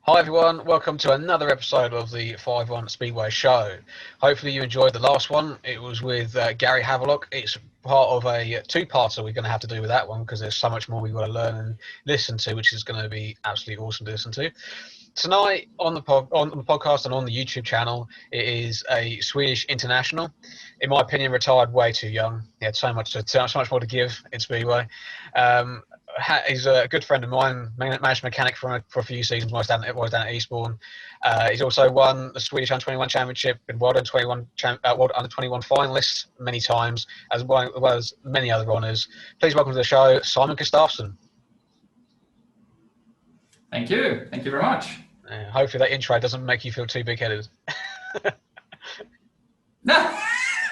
Hi everyone, welcome to another episode of the Five-1 Speedway show. Hopefully you enjoyed the last one. It was with Gary Havelock. It's part of a two-parter we're going to have to do with that one because there's so much more we've got to learn and listen to, which is going to be absolutely awesome to listen to. Tonight on the podcast and on the YouTube channel, it is a Swedish international. In my opinion, retired way too young. He had so much more to give in Speedway. He's a good friend of mine, managed mechanic for a few seasons while I was down at Eastbourne. He's also won the Swedish Under-21 Championship, been World Under-21 finalist many times, as well as many other honours. Please welcome to the show, Simon Gustafsson. Thank you very much. Hopefully that intro doesn't make you feel too big-headed. No,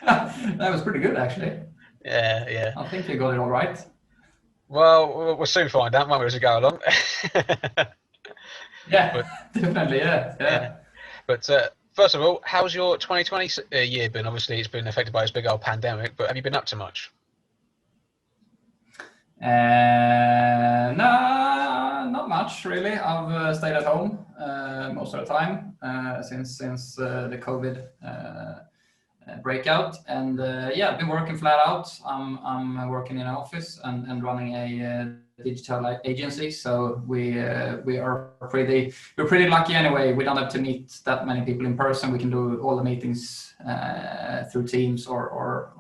that was pretty good actually. Yeah. I think you got it all right. Well, we'll soon find out, won't we, as we go along. Definitely, yeah. But first of all, how's your 2020 year been? Obviously, it's been affected by this big old pandemic, but have you been up to much? No, not much really. I've stayed at home most of the time since the COVID breakout, and I've been working flat out. I'm working in an office and running a digital agency, so we're pretty lucky anyway. We don't have to meet that many people in person. We can do all the meetings through Teams or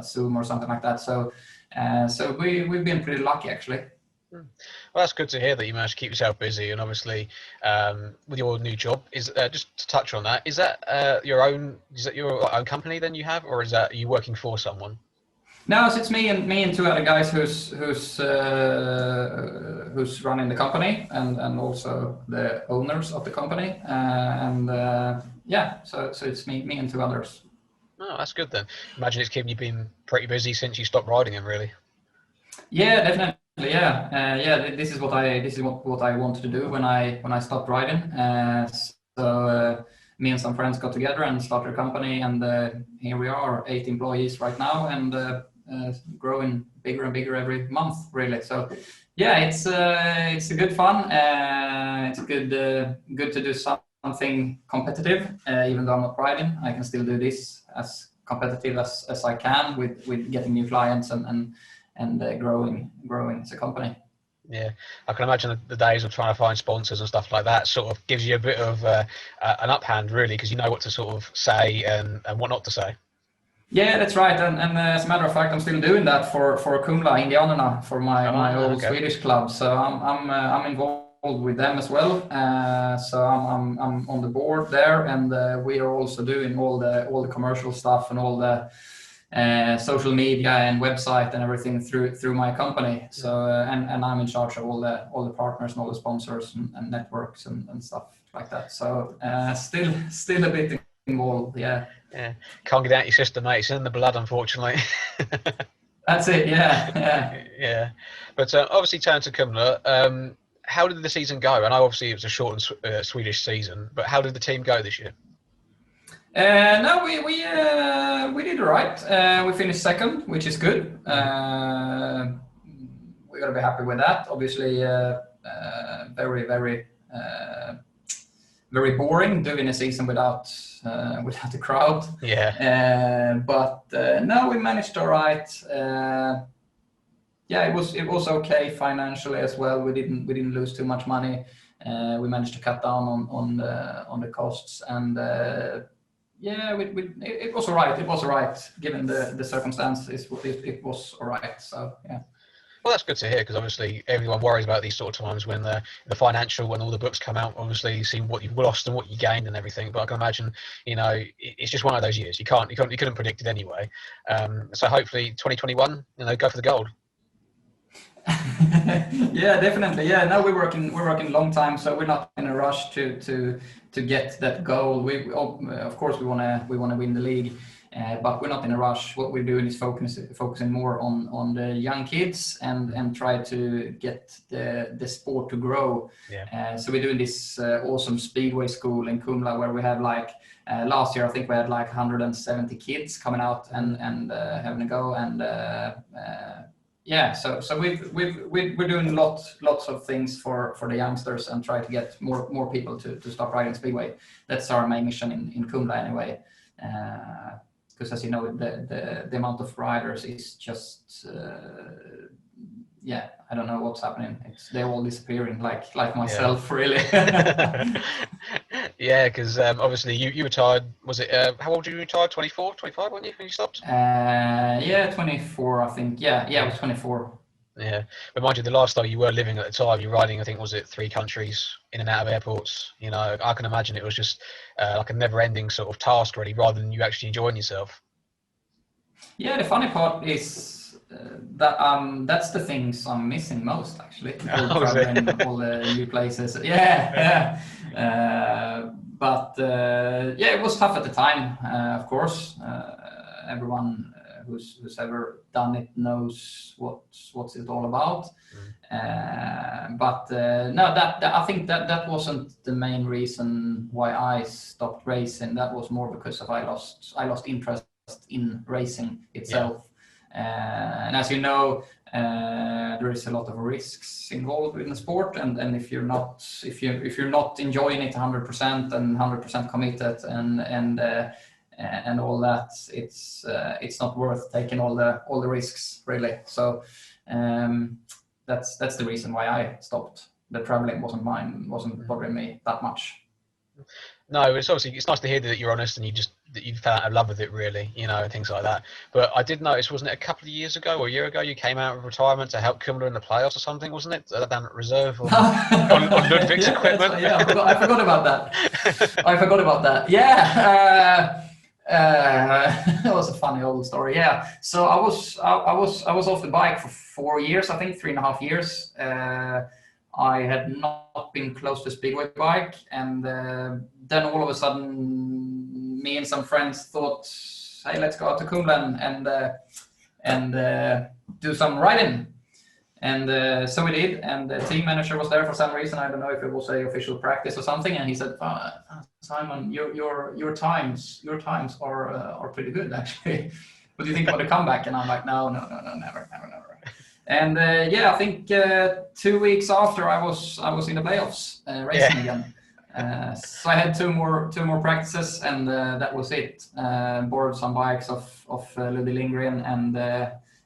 Zoom or something like that. So we've been pretty lucky actually. Well, that's good to hear that you managed to keep yourself busy, and obviously with your new job, is just to touch on that, is that your own company then you have, or is that you working for someone? No, so it's me and two other guys who's running the company and also the owners of the company, so it's me and two others. Oh, that's good then. Imagine it's keeping you been pretty busy since you stopped riding them, really. Yeah, definitely. This is what I wanted to do when I stopped riding. So me and some friends got together and started a company, and here we are, 8 employees right now, and growing bigger and bigger every month, really. So yeah, it's a good fun. It's good to do something competitive, even though I'm not riding. I can still do this as competitive as I can with getting new clients and growing as a company. Yeah, I can imagine the days of trying to find sponsors and stuff like that sort of gives you a bit of an uphand, really, because you know what to sort of say and what not to say. Yeah, that's right. And as a matter of fact, I'm still doing that for Kumla Indianerna, for my old Swedish club. So I'm involved with them as well. So I'm on the board there, and we are also doing all the commercial stuff and all the social media and website and everything through my company. So and I'm in charge of all the partners and all the sponsors and networks and stuff like that. So still a bit involved. Yeah. Can't get out your system, mate. It's in the blood, unfortunately. That's it. Yeah. But obviously, turn to Kumla. How did the season go? I know obviously it was a short and Swedish season, but how did the team go this year? No, we did all right. We finished second, which is good. We got to be happy with that. Obviously, very boring doing a season without the crowd. Yeah. But no, we managed all right. It was okay financially as well. We didn't lose too much money. We managed to cut down on the costs, and it was all right. It was all right given the circumstances. It was all right. So yeah. Well, that's good to hear, because obviously everyone worries about these sort of times when the financial, when all the books come out. Obviously, you see what you've lost and what you gained and everything. But I can imagine, it's just one of those years. You couldn't predict it anyway. So hopefully, 2021, go for the gold. Yeah, definitely. Yeah, no, we're working long time, so we're not in a rush to get that goal. Of course we want to win the league. But we're not in a rush. What we're doing is focusing more on the young kids and try to get the sport to grow. Yeah. So we're doing this awesome Speedway school in Kumla, where we have last year I think we had 170 kids coming out and having a go, and yeah, so we're doing lots of things for the youngsters and try to get more people to start riding Speedway. That's our main mission in Kumla anyway. Because as you know, the amount of riders is just yeah, I don't know what's happening. They're all disappearing, like myself, really. Yeah, because obviously you retired. Was it how old did you retire? 24, 25, weren't you when you stopped? Yeah, 24, I think. Yeah, I was 24. Yeah, but mind you, the lifestyle you were living at the time, you're riding, I think, was it 3 countries in and out of airports? You know, I can imagine it was just like a never-ending sort of task, really, rather than you actually enjoying yourself. Yeah, the funny part is that's the things I'm missing most, actually. All Was it? traveling, all the new places. Yeah. But yeah, it was tough at the time, of course. Everyone who's ever done it knows what's it all about. But no, that I think that wasn't the main reason why I stopped racing. That was more because I lost interest in racing itself. And as you know, there is a lot of risks involved in the sport, and if you're not enjoying it 100% and 100% committed and all that, it's not worth taking all the risks, really. So that's the reason why I stopped. The traveling wasn't bothering me that much. No, it's nice to hear that you're honest and that you fell out of love with it, really, you know, and things like that. But I did notice, wasn't it a couple of years ago or a year ago, you came out of retirement to help Kumla in the playoffs or something, wasn't it? Down at reserve on Ludwig's equipment. Yeah, I forgot about that. Yeah. That was a funny old story. Yeah. So I was off the bike for 4 years, I think 3.5 years. I had not been close to Speedway bike, and then all of a sudden, me and some friends thought, "Hey, let's go out to Kumla and do some riding." And so we did. And the team manager was there for some reason. I don't know if it was a official practice or something. And he said, "Simon, your times are pretty good, actually. What do you think about the comeback?" And I'm like, "No, never." And yeah, I think 2 weeks after I was in the playoffs racing again. So I had two more practices, and that was it. Borrowed some bikes of Ludwig Lindgren, and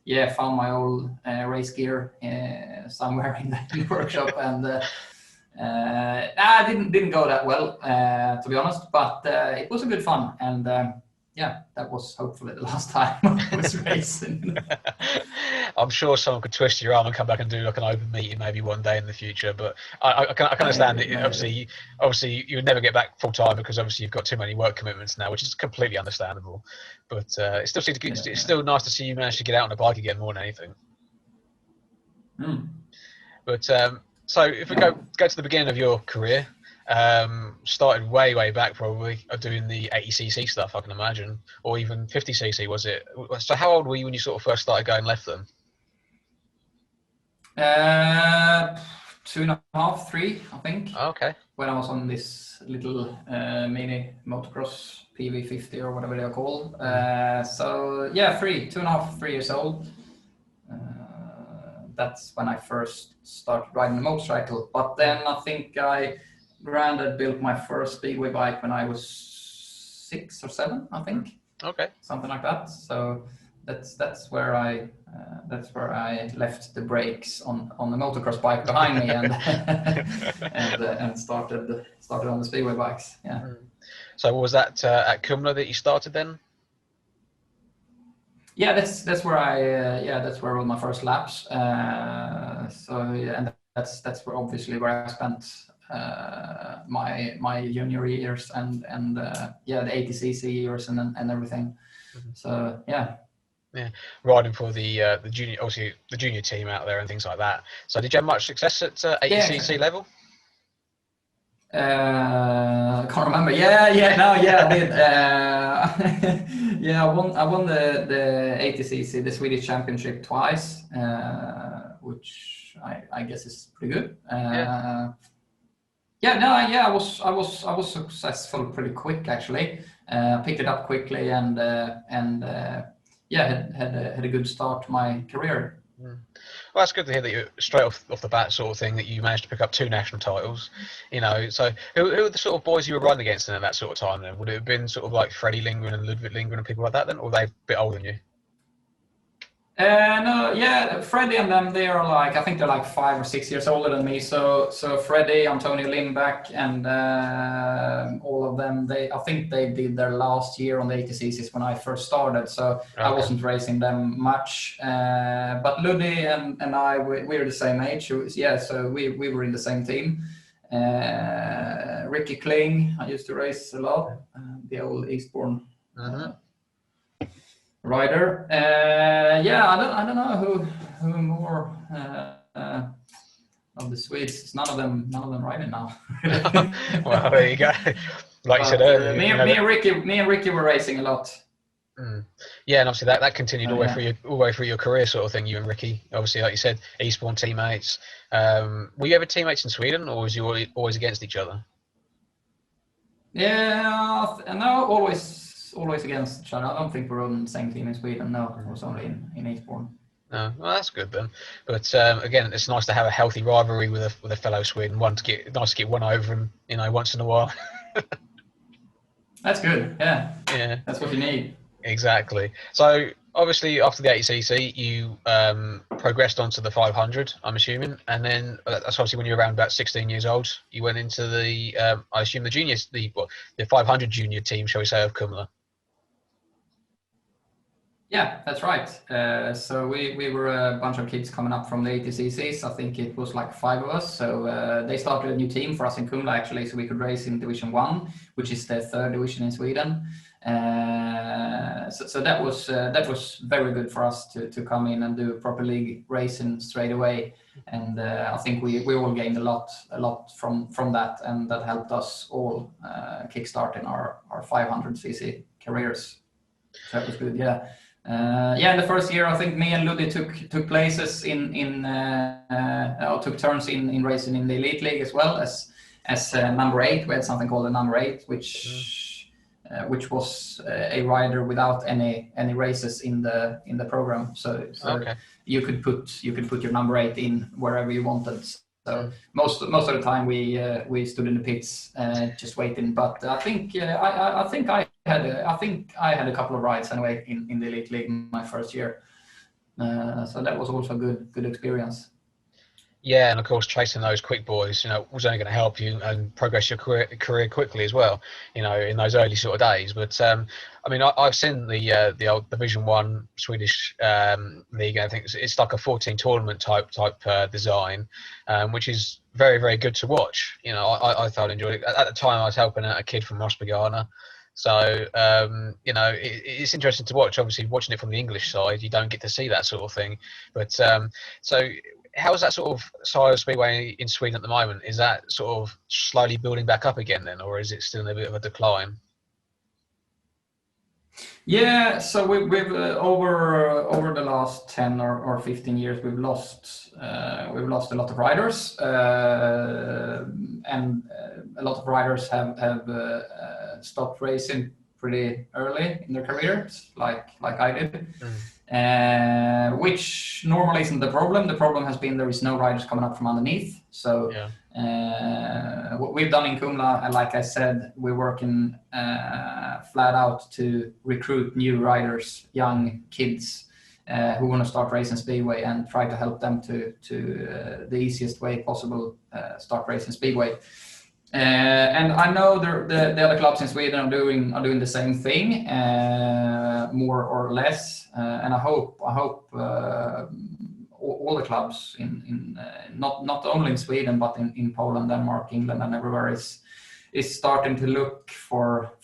yeah, found my old race gear somewhere in the workshop, and didn't go that well, to be honest. But it was a good fun, and yeah, that was hopefully the last time I was racing. I'm sure someone could twist your arm and come back and do like an open meeting maybe one day in the future. But I can understand it. Obviously, you would never get back full time because obviously you've got too many work commitments now, which is completely understandable. But it still seems it's still nice to see you manage to get out on a bike again more than anything. But so if we go to the beginning of your career. Started way back probably doing the 80cc stuff, I can imagine, or even 50cc, was it? So how old were you when you sort of first started going left then? 2.5, 3, I think. Okay. When I was on this little mini motocross PV50 or whatever they're called. So yeah, 2.5, 3 years old. That's when I first started riding a motorcycle. But then I think Grandad built my first Speedway bike when I was 6 or 7, I think. Okay. Something like that. So that's where I left the brakes on the motocross bike behind me and started on the Speedway bikes. Yeah. So was that at Kumla that you started then? Yeah, that's where that's where all my first laps. So yeah, and that's where obviously where I spent my junior years and yeah, the 80cc years and everything. So yeah, riding for the junior, obviously the junior team out there and things like that. So did you have much success at 80cc level? I can't remember. I did. Yeah, I won the 80cc, the Swedish championship twice, which I guess is pretty good. I was successful pretty quick, actually. Picked it up quickly and had a good start to my career Mm. Well, that's good to hear that you straight off the bat sort of thing that you managed to pick up 2 national titles. So who are the sort of boys you were running against in that sort of time then? Would it have been sort of like Freddie Lindgren and Ludwig Lindgren and people like that then, or were they a bit older than you? No, yeah, Freddie and them, they are like, I think they're like 5 or 6 years older than me. So Freddie, Antonio Lindback, and all of them, I think they did their last year on the 80cc's when I first started. So Okay. I wasn't racing them much. But Ludi and I, we're the same age. Yeah, so we were in the same team. Ricky Kling, I used to race a lot, the old Eastbourne. Rider. Yeah, I don't know who more of the Swedes. It's none of them riding now. Well, there you go. Like you said earlier, me and Ricky were racing a lot. Yeah, and obviously that continued all the way through your career, sort of thing. You and Ricky, obviously, like you said, Eastbourne teammates. Were you ever teammates in Sweden, or was you always against each other? Yeah, no, always against each other. I don't think we're on the same team in Sweden. No, it was only in Eastbourne. No, well, that's good then. But again, it's nice to have a healthy rivalry with a fellow Sweden. Nice to get one over him, once in a while. That's good. Yeah. Yeah. That's what you need. Exactly. So obviously, after the 80cc, you progressed onto the 500. I'm assuming, and then that's obviously when you were around about 16 years old. You went into the, I assume the juniors, the 500 junior team, shall we say, of Kumla. Yeah, that's right. So we were a bunch of kids coming up from the 80cc's. I think it was like 5 of us. So they started a new team for us in Kumla, actually, so we could race in Division 1, which is the 3rd division in Sweden. So that was very good for us to come in and do proper league racing straight away. And I think we all gained a lot from that, and that helped us all kickstart in our 500cc careers. So that was good, yeah. In the first year, I think me and Ludi took places took turns in racing in the elite league as well as number 8. We had something called a number 8, which was a rider without any races in the program. So okay. you could put your number 8 in wherever you wanted. So most of the time we stood in the pits just waiting. But I think I had a couple of rides anyway in the elite league my first year. So that was also a good experience. Yeah, and of course, chasing those quick boys, was only going to help you and progress your career quickly as well, in those early sort of days. But I mean, I've seen the old Division 1 Swedish league. I think it's like a 14 tournament type design, which is very, very good to watch. I thoroughly enjoyed it. At the time, I was helping out a kid from Rosbergana. So, it's interesting to watch. Obviously, watching it from the English side, you don't get to see that sort of thing. But so how's that sort of side of Speedway in Sweden at the moment? Is that sort of slowly building back up again then, or is it still in a bit of a decline? Yeah, so we've over the last 10 or 15 years, we've lost a lot of riders, and a lot of riders have stopped racing pretty early in their careers, like I did. Which normally isn't the problem. The problem has been there is no riders coming up from underneath. So what we've done in Kumla, like I said, we're working flat out to recruit new riders, young kids who want to start racing Speedway, and try to help them to the easiest way possible start racing Speedway. And I know the other clubs in Sweden are doing the same thing, more or less. And I hope all the clubs in not only in Sweden but in Poland, Denmark, England, and everywhere is starting to look for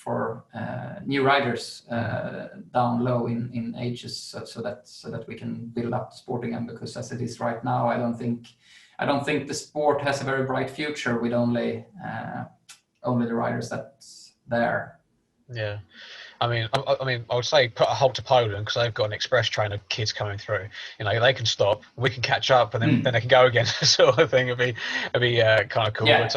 new riders down low in ages, so that we can build up the sport again. Because as it is right now, I don't think the sport has a very bright future with only the riders that's there. Yeah, I mean, I would say put a halt to Poland because they've got an express train of kids coming through. You know, they can stop, we can catch up, and then they can go again, sort of thing. It'd be kind of cool. Yeah.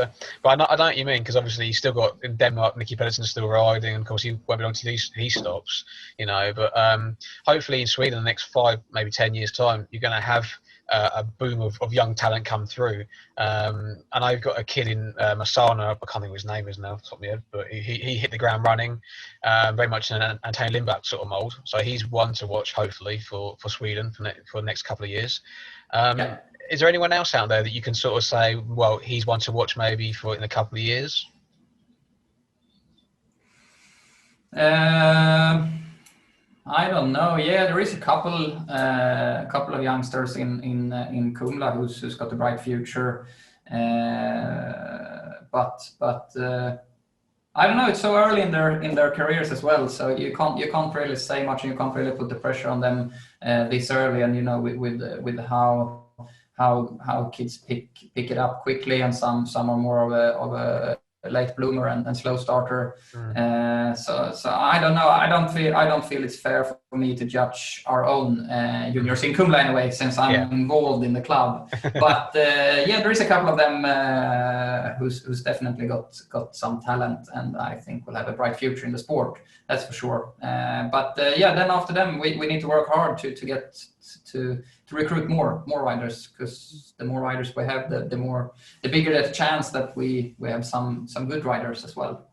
But I know what you mean, because obviously you still got in Denmark, Nicky Pedersen's still riding, and of course he won't be on to he stops. You know, but hopefully in Sweden, in the next 5, maybe 10 years time, you're going to have a boom of young talent come through. And I've got a kid in Masana, I can't think of his name is now off the top of my head, but he hit the ground running, very much in an Antonio Lindback sort of mould. So he's one to watch, hopefully, for Sweden for the next couple of years. Is there anyone else out there that you can sort of say, well, he's one to watch maybe for in a couple of years? I don't know. Yeah, there is a couple of youngsters in Kumla who's got a bright future, but I don't know. It's so early in their careers as well, so you can't really say much, and you can't really put the pressure on them this early. And you know, with how kids pick it up quickly, and some are more of a late bloomer and slow starter. So I don't know. I don't feel it's fair for me to judge our own juniors in Kumla anyway, since I'm involved in the club. But there is a couple of them who's definitely got some talent, and I think will have a bright future in the sport. That's for sure. But then after them, we need to work hard to get to recruit more riders, because the more riders we have, the bigger the chance that we have some good riders as well.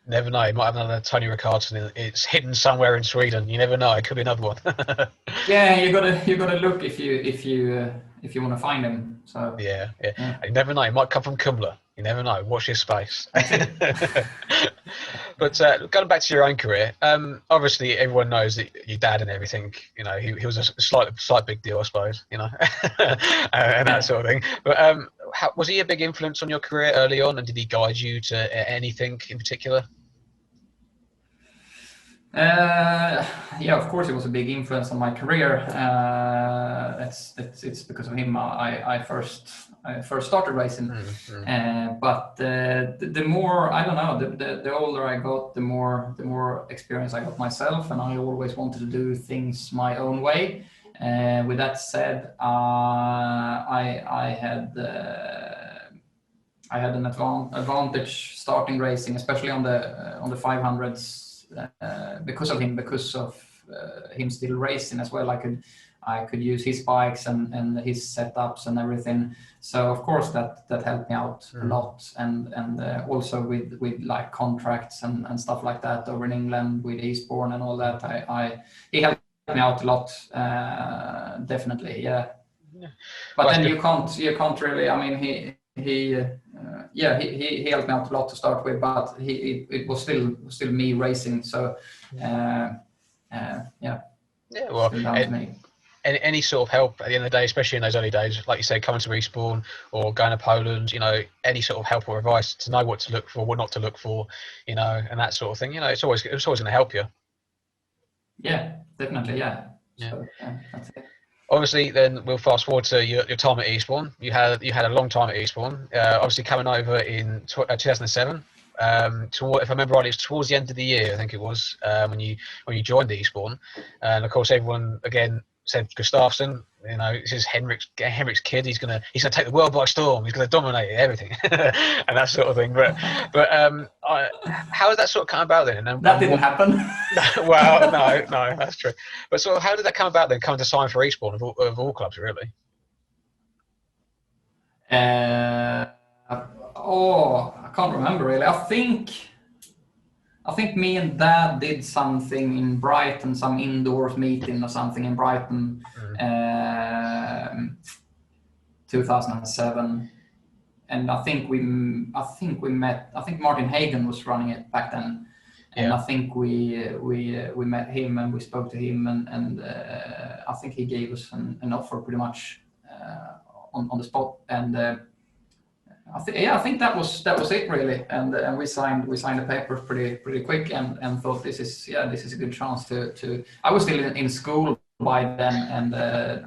Never know. You might have another Tony Rickardson. It's hidden somewhere in Sweden. You never know. It could be another one. Yeah, you gotta look if you want to find him. So yeah. You never know. It might come from Kumla. You never know. Watch your space. But going back to your own career, obviously everyone knows that your dad and everything. You know, he was a slight big deal, I suppose. You know, and that sort of thing. But was he a big influence on your career early on, and did he guide you to anything in particular? Of course, it was a big influence on my career. It's because of him I first started racing. But the more, I don't know, the older I got, the more experience I got myself, and I always wanted to do things my own way. With that said, I had an advantage starting racing, especially on the 500s. Because of him still racing as well. I could use his bikes and his setups and everything. So of course that helped me out a lot, and also with like contracts and stuff like that over in England with Eastbourne and all that. He helped me out a lot, definitely. Yeah. But well, then you can't really. I mean, he helped me out a lot to start with, but it was still me racing. So well, down to me. Any sort of help at the end of the day, especially in those early days, like you said, coming to Eastbourne or going to Poland, you know, any sort of help or advice to know what to look for, what not to look for, you know, and that sort of thing, you know, it's always going to help you. Yeah, definitely. Yeah. So, that's it. Obviously, then we'll fast forward to your time at Eastbourne. You had a long time at Eastbourne. Obviously, coming over in 2007. If I remember right, it was towards the end of the year. I think it was when you joined Eastbourne, and of course, everyone again said Gustafsson. You know, this is Henrik's kid. He's gonna take the world by storm. He's gonna dominate everything, and that sort of thing. But how did that sort of come about then? And that didn't happen. Well, no, that's true. But so, how did that come about then? Coming to sign for Eastbourne of all clubs, really. I can't remember really. I think me and Dad did something in Brighton, some indoors meeting or something in Brighton, 2007, and I think we met. I think Martin Hagen was running it back then, and I think we met him and we spoke to him, and I think he gave us an offer pretty much on the spot, and. I think that was it really, and we signed the papers pretty quick, and thought this is a good chance to. I was still in school by then,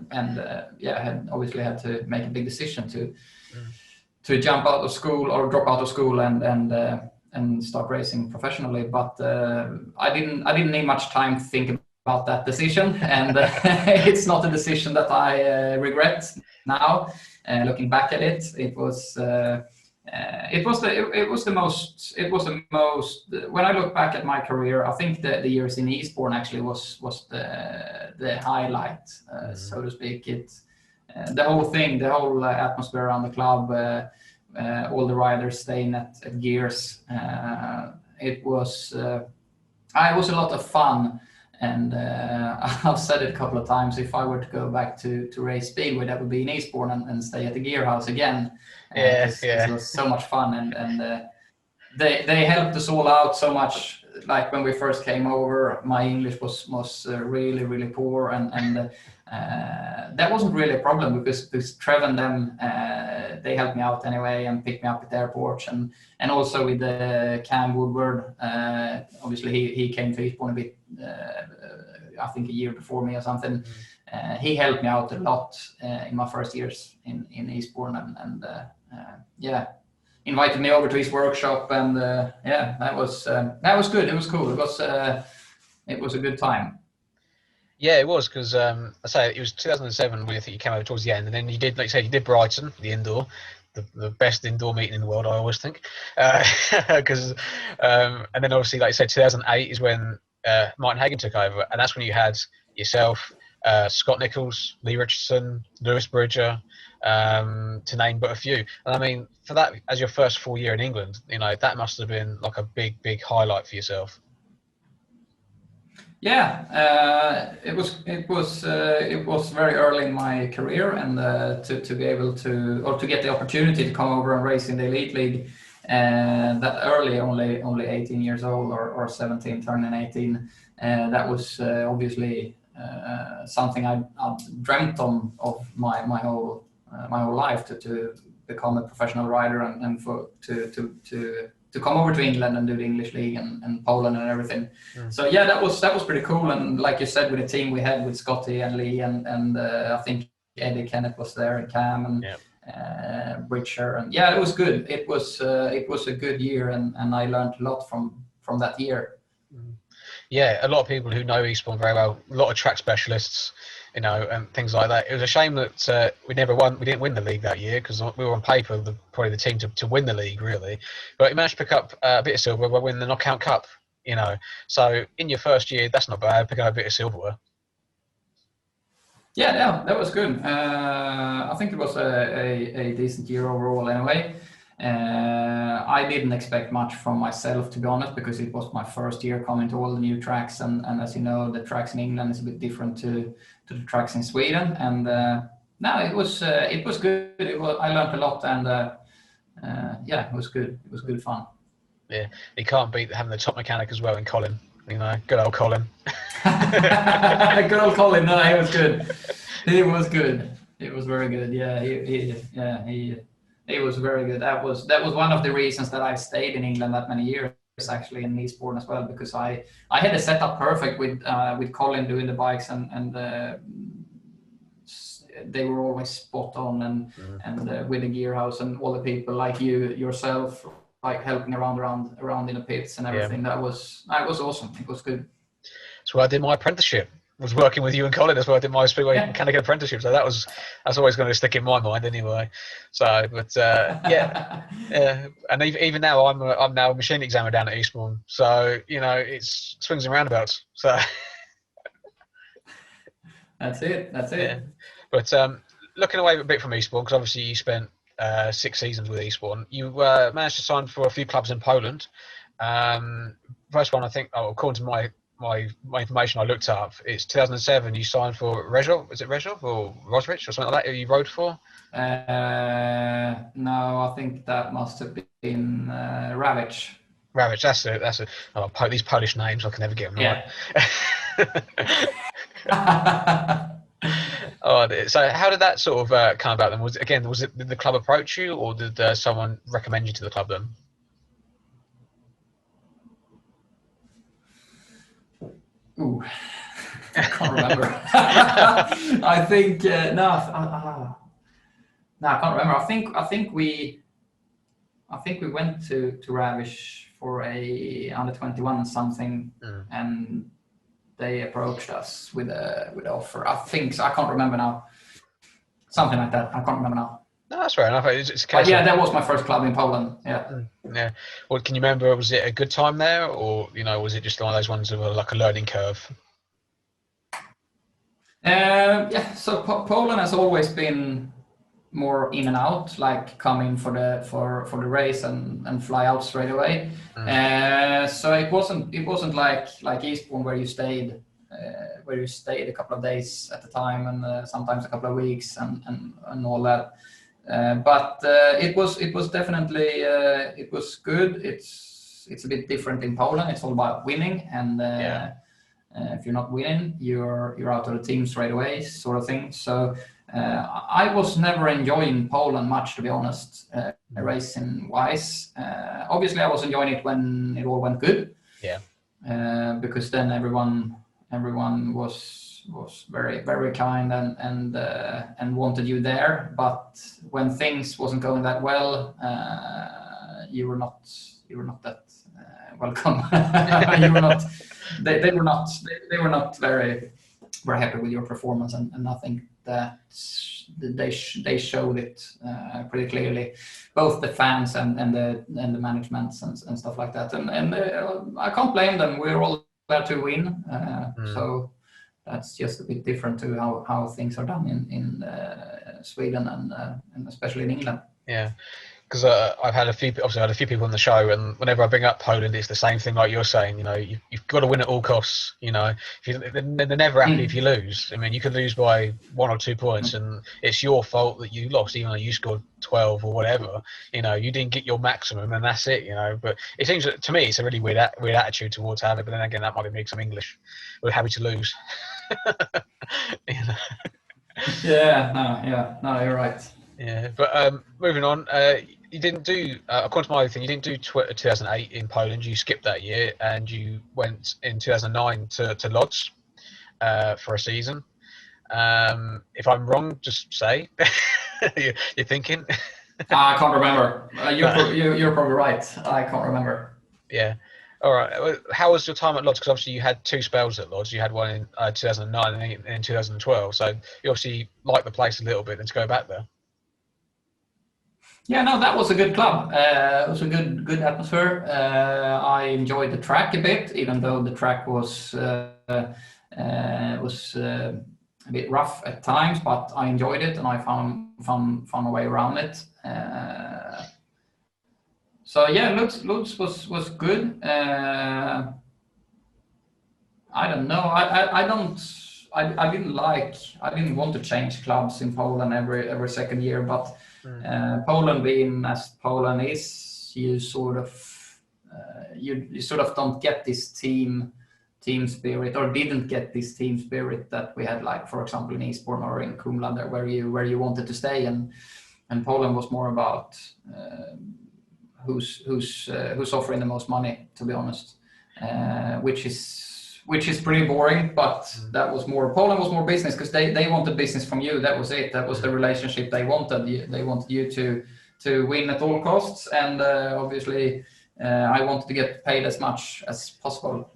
and had obviously had to make a big decision to jump out of school or drop out of school and and start racing professionally. But I didn't need much time to think about that decision, and it's not a decision that I regret now. Looking back at it, it was the most. When I look back at my career, I think the years in Eastbourne actually was the highlight, so to speak. The whole thing, the whole atmosphere around the club, all the riders staying at gears. It was a lot of fun, and I've said it a couple of times. If I were to go back to race Speedway, that would be in Eastbourne and stay at the gear house again. It was so much fun, and they helped us all out so much. Like when we first came over, my English was really, really poor, and that wasn't really a problem because Trev and them, they helped me out anyway and picked me up at the airport, and also with Cam Woodward. Obviously, he came to Eastbourne a bit, I think a year before me or something. He helped me out a lot in my first years in Eastbourne, and invited me over to his workshop, and that was good. It was cool. It was a good time. Yeah, it was, because I say it was 2007 when I think you came over towards the end, and then you did, like you said, you did Brighton, the indoor, the best indoor meeting in the world, I always think, because and then obviously, like you said, 2008 is when Martin Hagen took over, and that's when you had yourself, Scott Nichols, Lee Richardson, Lewis Bridger, to name but a few. And I mean, for that, as your first full year in England, that must have been like a big highlight for yourself. Yeah, it was very early in my career, and to be able to get the opportunity to come over and race in the Elite League that early, only 18 years old or 17, turning 18, that was obviously something I dreamt of my whole life, to become a professional rider and to come over to England and do the English League and Poland and everything. So yeah, that was pretty cool. And like you said, with the team we had with Scotty and Lee and I think Eddie Kenneth was there, and Cam and Bridger, and yeah, it was good. It was a good year, and I learned a lot from that year. Yeah, a lot of people who know Eastbourne very well, a lot of track specialists, and things like that. It was a shame that we didn't win the league that year, because we were on paper probably the team to win the league, really. But we managed to pick up a bit of silver by winning the Knockout Cup, So in your first year, that's not bad, picking up a bit of silverware. Yeah, that was good. I think it was a decent year overall anyway. I didn't expect much from myself, to be honest, because it was my first year coming to all the new tracks, and as you know, the tracks in England is a bit different to the tracks in Sweden. And no, it was good. I learned a lot, and it was good. It was good fun. Yeah, you can't beat having the top mechanic as well in Colin. Good old Colin. Good old Colin. No, he was good. He was good. He was very good. Yeah, he was very good. That was one of the reasons that I stayed in England that many years, actually, in Eastbourne as well, because I had a setup perfect with Colin doing the bikes, and they were always spot on, and with the gear house and all the people like yourself, like helping around in the pits and everything. That was awesome. It was good. That's where I did my apprenticeship. Was working with you and Colin. That's where I did my Speedway mechanic apprenticeship. So that's always going to stick in my mind anyway. So, but and even now I'm now a machine examiner down at Eastbourne. So it's swings and roundabouts. So that's it. Yeah. But looking away a bit from Eastbourne, because obviously you spent 6 seasons with Eastbourne. You managed to sign for a few clubs in Poland. First one, I think, according to my information I looked up, it's 2007 you signed for Rezhov. Is it Rezhov or Rosrich or something like that? Who you rode for? No, I think that must have been Ravich. Ravich, that's it. Oh, these Polish names, I can never get them right. Oh, so how did that sort of come about then? Did the club approach you, or did someone recommend you to the club then? Ooh, I can't remember. I think no, I can't remember. I think we went to Ravish for a under 21 something, and they approached us with an offer. I think so. I can't remember now. Something like that. I can't remember now. No, that's fair enough. It's a case but yeah, that was my first club in Poland. Yeah. Yeah. Well, can you remember? Was it a good time there, or was it just one of those ones that were like a learning curve? Yeah. So Poland has always been more in and out, like come in for the race and fly out straight away. So it wasn't like Eastbourne where you stayed a couple of days at a time and sometimes a couple of weeks and all that. But it was definitely it was good. It's a bit different in Poland. It's all about winning, and if you're not winning, you're out of the team straight away, sort of thing. So I was never enjoying Poland much, to be honest, racing wise. Obviously, I was enjoying it when it all went good. Yeah. Because then everyone was very, very kind and wanted you there. But when things wasn't going that well, you were not that welcome. You were not. They were not very happy with your performance, and I think that they showed it pretty clearly, both the fans and the managements and stuff like that. And I can't blame them. We're all there to win. So that's just a bit different to how things are done in Sweden and especially in England. Yeah, because I've had a few people on the show, and whenever I bring up Poland, it's the same thing like you're saying. You've got to win at all costs. They're never happy if you lose. I mean, you could lose by 1 or 2 points, and it's your fault that you lost, even though you scored 12 or whatever. You didn't get your maximum, and that's it. But it seems that, to me, it's a really weird attitude towards having. But then again, that might be me because I'm English. We're happy to lose. No, you're right. Yeah, but moving on, you didn't do, according to my thing, you didn't do 2008 in Poland. You skipped that year, and you went in 2009 to Lodz for a season. If I'm wrong, just say. You're thinking. I can't remember. You're probably right. I can't remember. Yeah. All right. How was your time at Lodz? Because obviously you had 2 spells at Lodz. You had one in 2009 and in 2012. So you obviously liked the place a little bit, and to go back there. Yeah, no, that was a good club. It was a good atmosphere. I enjoyed the track a bit, even though the track was a bit rough at times. But I enjoyed it, and I found a way around it. So yeah, Lutz was good. I don't know. I didn't want to change clubs in Poland every second year, but Poland being as Poland is, you sort of don't get this team spirit, or didn't get this team spirit that we had, like for example in Eastbourne or in Kumla, where you wanted to stay, and Poland was more about who's offering the most money, to be honest, which is pretty boring, but that was more, Poland was more business, because they wanted business from you. That was it. That was the relationship they wanted. They wanted you to win at all costs, and obviously I wanted to get paid as much as possible.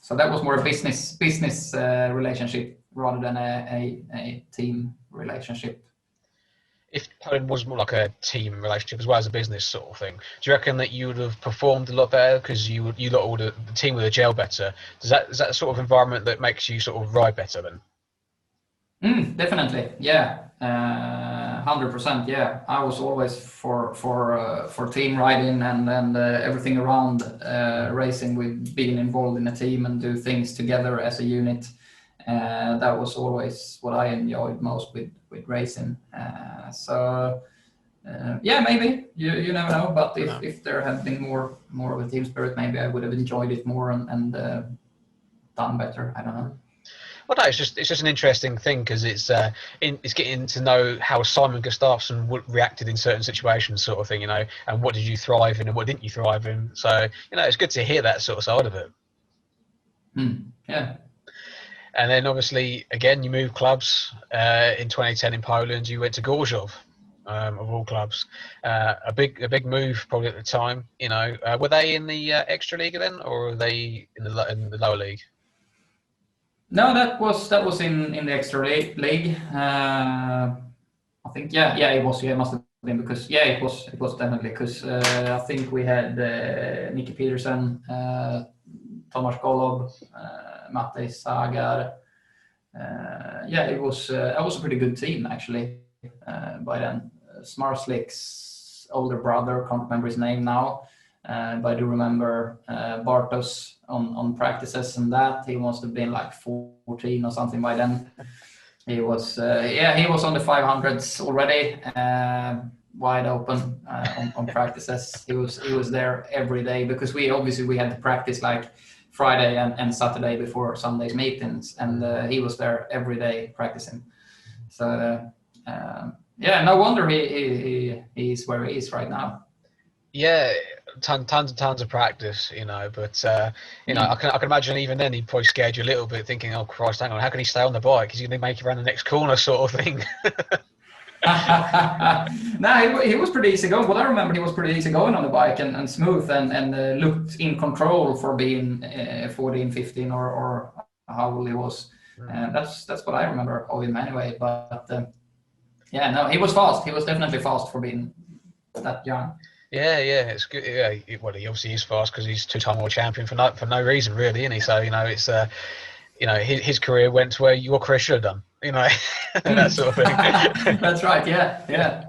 So that was more a business relationship rather than a team relationship. If Poland was more like a team relationship as well as a business sort of thing, do you reckon that you would have performed a lot better because you lot all the team would have gelled better? Is that the sort of environment that makes you sort of ride better then? Definitely, yeah, 100%. Yeah, I was always for team riding and everything around racing, with being involved in a team and do things together as a unit. That was always what I enjoyed most with racing. So maybe you never know. But if there had been more of a team spirit, maybe I would have enjoyed it more and done better. I don't know. Well, no, it's just an interesting thing, because it's getting to know how Simon Gustafsson reacted in certain situations, sort of thing, and what did you thrive in and what didn't you thrive in. So it's good to hear that sort of side of it. Yeah. And then obviously, again, you moved clubs in 2010 in Poland. You went to Gorzów. of all clubs. A big move probably at the time. Were they in the extra league then, or were they in the lower league? No, that was in the extra league. I think it was, it must have been, because it was definitely, because I think we had Nicky Peterson, Tomasz Golob, Matej Sagar. It was a pretty good team actually by then. Smarslik's older brother, can't remember his name now, but I do remember Bartos on practices, and that he must have been like 14 or something by then. He was he was on the 500s already, wide open on practices. He was there every day, because we had to practice like Friday and Saturday before Sunday's meetings, and he was there every day practicing. So no wonder he's where he is right now. Yeah, tons and tons of practice, but I can imagine even then he'd probably scared you a little bit, thinking, oh Christ, hang on, how can he stay on the bike? He's going to make it around the next corner, sort of thing. No, he was pretty easy going. What I remember, he was pretty easy going on the bike and smooth, and looked in control for being 14, 15 or how old he was. That's what I remember of him anyway. But he was fast. He was definitely fast for being that young. Yeah, it's good. Yeah, well, he obviously is fast because he's two-time world champion for no reason, really, isn't he? So it's his career went to where your career should have done, that sort of thing. That's right. Yeah.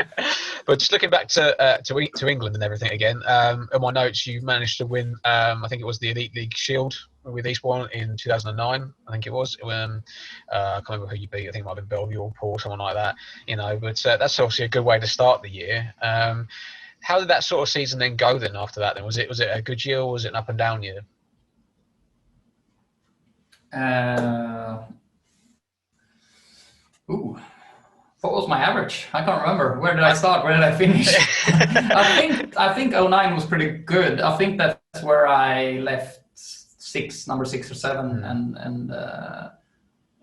But just looking back to England and everything again, in my notes, you managed to win. I think it was the Elite League Shield with Eastbourne in 2009. I think it was when I can't remember who you beat. I think it might have been Bellevue or Paul, someone like that. But that's obviously a good way to start the year. How did that sort of season then go then after that then? Was it a good year, or was it an up and down year? What was my average? I can't remember. Where did I start? Where did I finish? I think 09 was pretty good. I think that's where I left number 6 or 7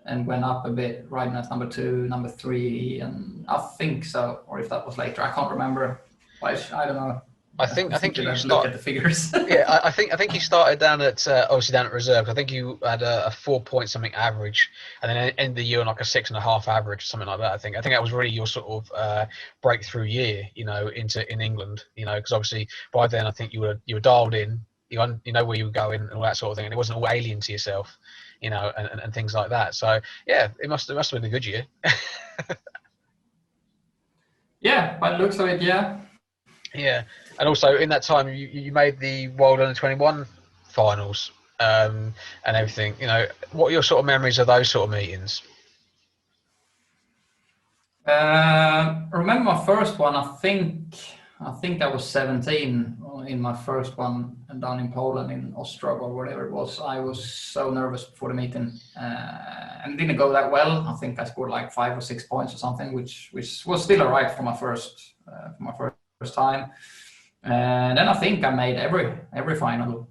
and went up a bit, riding at number 2, number 3, and I think so. Or if that was later, I can't remember. I don't know. I think you look started at the figures. I think you started down at obviously down at reserve. I think you had a 4 point something average, and then ended the year on like a 6.5 average, something like that. I think that was really your sort of breakthrough year, in England. Because obviously by then I think you were dialed in. You know where you were going and all that sort of thing, and it wasn't all alien to yourself, and things like that. So yeah, it must have been a good year. Yeah, by the looks of it, yeah. Yeah, and also in that time you made the World Under-21 finals and everything. What are your sort of memories of those sort of meetings? I remember my first one. I think I was 17 in my first one down in Poland, in Ostrog or whatever it was. I was so nervous before the meeting, and it didn't go that well. I think I scored like 5 or 6 points or something, which was still alright for my first time. And then I think I made every final.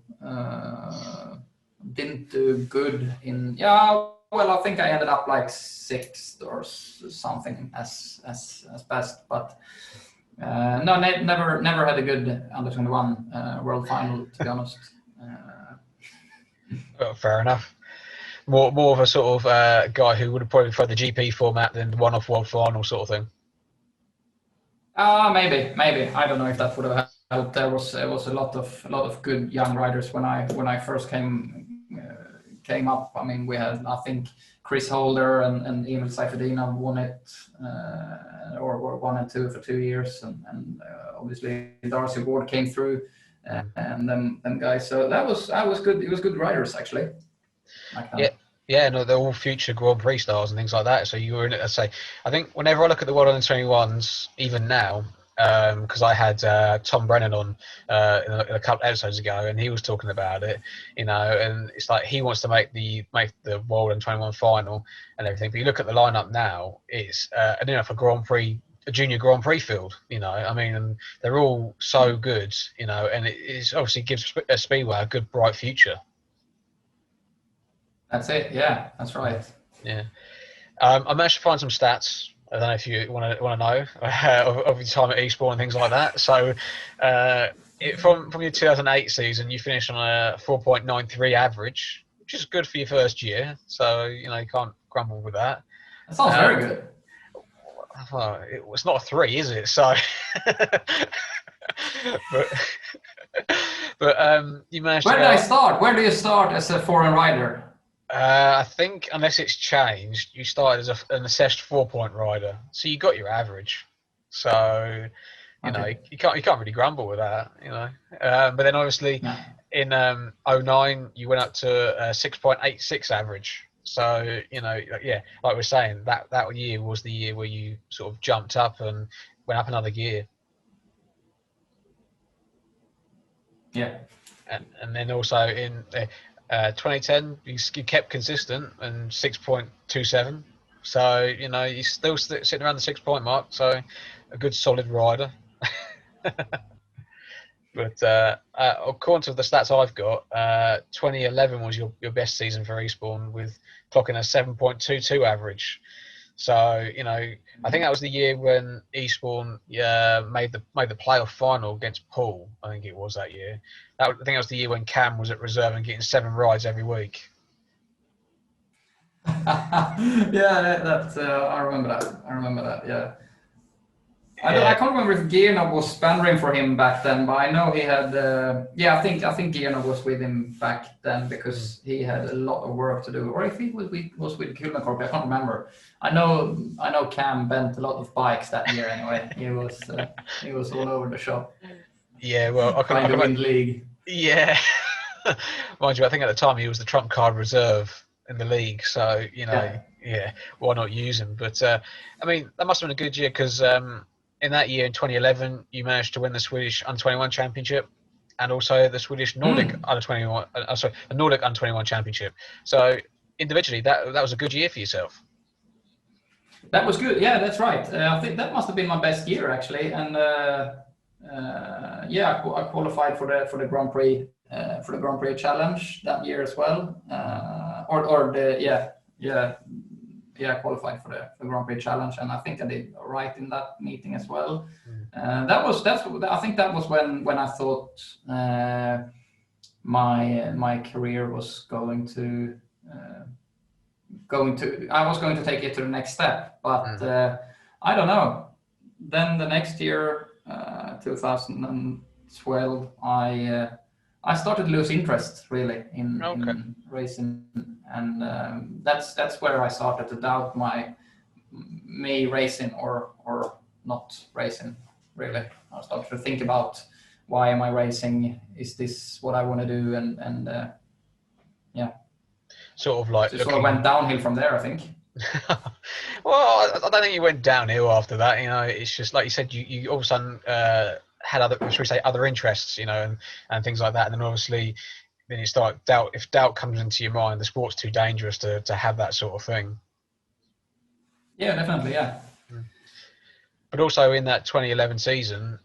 Didn't do good in I think I ended up like 6th or something as best, but never had a good under-21 world final, to be honest. Well, fair enough. More of a sort of guy who would have probably preferred the GP format than the one-off world final sort of thing. Maybe. I don't know if that would have helped. There was a lot of good young riders when I first came up. I mean, we had, I think, Chris Holder and Emil Seifedina won it, or 1 and 2 for 2 years, and obviously Darcy Ward came through, and them guys. So that was good. It was good riders actually. Yeah, no, they're all future Grand Prix stars and things like that. So you were in it. I think whenever I look at the World Under-21s, even now, because I had Tom Brennan on in a couple episodes ago, and he was talking about it, and it's like he wants to make the World Under-21 final and everything. But you look at the lineup now, it's a junior Grand Prix field, I mean, and they're all so good, and it obviously gives Speedway a good, bright future. That's it. Yeah, that's right. Yeah. I managed to find some stats I don't know if you want to know of your time at Eastbourne and things like that. So, from your 2008 season, you finished on a 4.93 average, which is good for your first year. So you can't grumble with that. That sounds very good. Well, it's not a 3, is it? So, but you managed Where to did go. I start? Where do you start as a foreign rider? I think unless it's changed, you started as an assessed 4-point rider, so you got your average. So Okay. you can't really grumble with that. But then obviously No. in '09 you went up to a 6.86 average. So yeah, like we're saying, that year was the year where you sort of jumped up and went up another gear. Yeah. And then also in 2010, you kept consistent and 6.27. So you're still sitting around the 6-point mark. So a good solid rider. But according to the stats I've got, 2011 was your best season for Eastbourne with clocking a 7.22 average. So I think that was the year when Eastbourne made the playoff final against Poole. I think it was that year. I think that was the year when Cam was at reserve and getting 7 rides every week. Yeah, that I remember that. I remember that. Yeah. I Yeah. can't remember if Gierno was spannering for him back then, but I know he had. I think Gierno was with him back then because he had a lot of work to do, or if he was with Kulmakorp, I can't remember. I know Cam bent a lot of bikes that year. Anyway, he was all over the shop. Yeah, well, trying to win the league. Yeah, mind you, I think at the time he was the trump card reserve in the league, so yeah, why not use him? But I mean, that must have been a good year because in that year, in 2011, you managed to win the Swedish Under-21 Championship and also the Swedish Nordic Under-21. Sorry, the Nordic Under-21 Championship. So individually, that was a good year for yourself. That was good. Yeah, that's right. I think that must have been my best year actually, and I qualified for the Grand Prix challenge that year as well. I qualified for the Grand Prix challenge, and I think I did right in that meeting as well. I think that was when I thought my career was going to take it to the next step, but I don't know. Then the next year, 2012, I started to lose interest really in racing, and that's where I started to doubt me racing or not racing. Really, I started to think about why am I racing? Is this what I want to do? And Sort of like it sort of went downhill from there, I think. Well, I don't think you went downhill after that. It's just like you said, you all of a sudden had other interests, and things like that. And then obviously, then you start doubt. If doubt comes into your mind, the sport's too dangerous to have that sort of thing. Yeah, definitely, yeah. But also in that 2011 season,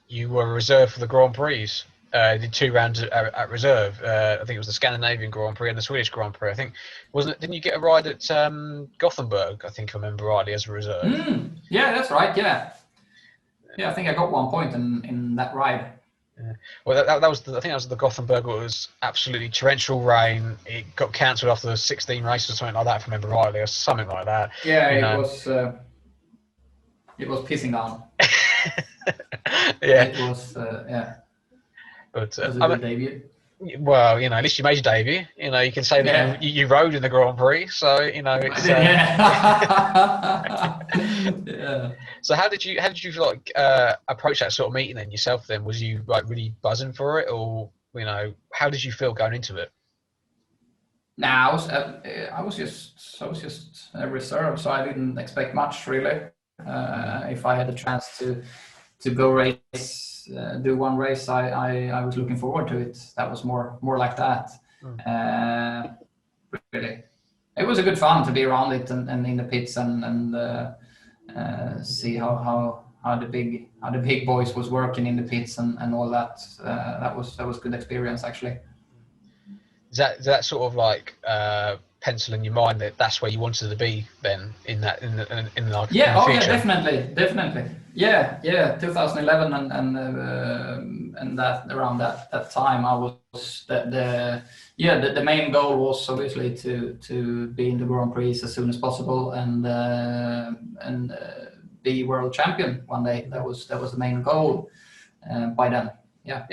you were reserved for the Grand Prix. Did 2 rounds at reserve. I think it was the Scandinavian Grand Prix and the Swedish Grand Prix. I think didn't you get a ride at Gothenburg? I think I remember rightly as a reserve. Yeah, that's right. Yeah, I think I got 1 point in that ride. Yeah. Well, I think that was the Gothenburg. It was absolutely torrential rain. It got cancelled after the 16 races or something like that, if I remember rightly, or something like that. Yeah, it was pissing down. Yeah, it was. But it was a good debut. Well, at least you made your debut. You can say that you rode in the Grand Prix, so it's. Yeah. So how did you like approach that sort of meeting then yourself? Then was you like really buzzing for it, or how did you feel going into it? Nah, I was just a reserve, so I didn't expect much really. If I had the chance to go race, do one race, I was looking forward to it. That was more like that. Really, it was a good fun to be around it and in the pits and see how the big boys was working in the pits and all that. That was good experience actually. Does that sort of like pencil in your mind that that's where you wanted to be then in that in the Yeah, future? yeah, definitely. Yeah, 2011 and that around that time, I was the main goal was obviously to be in the Grand Prix as soon as possible and be world champion one day. That was the main goal by then. Yeah.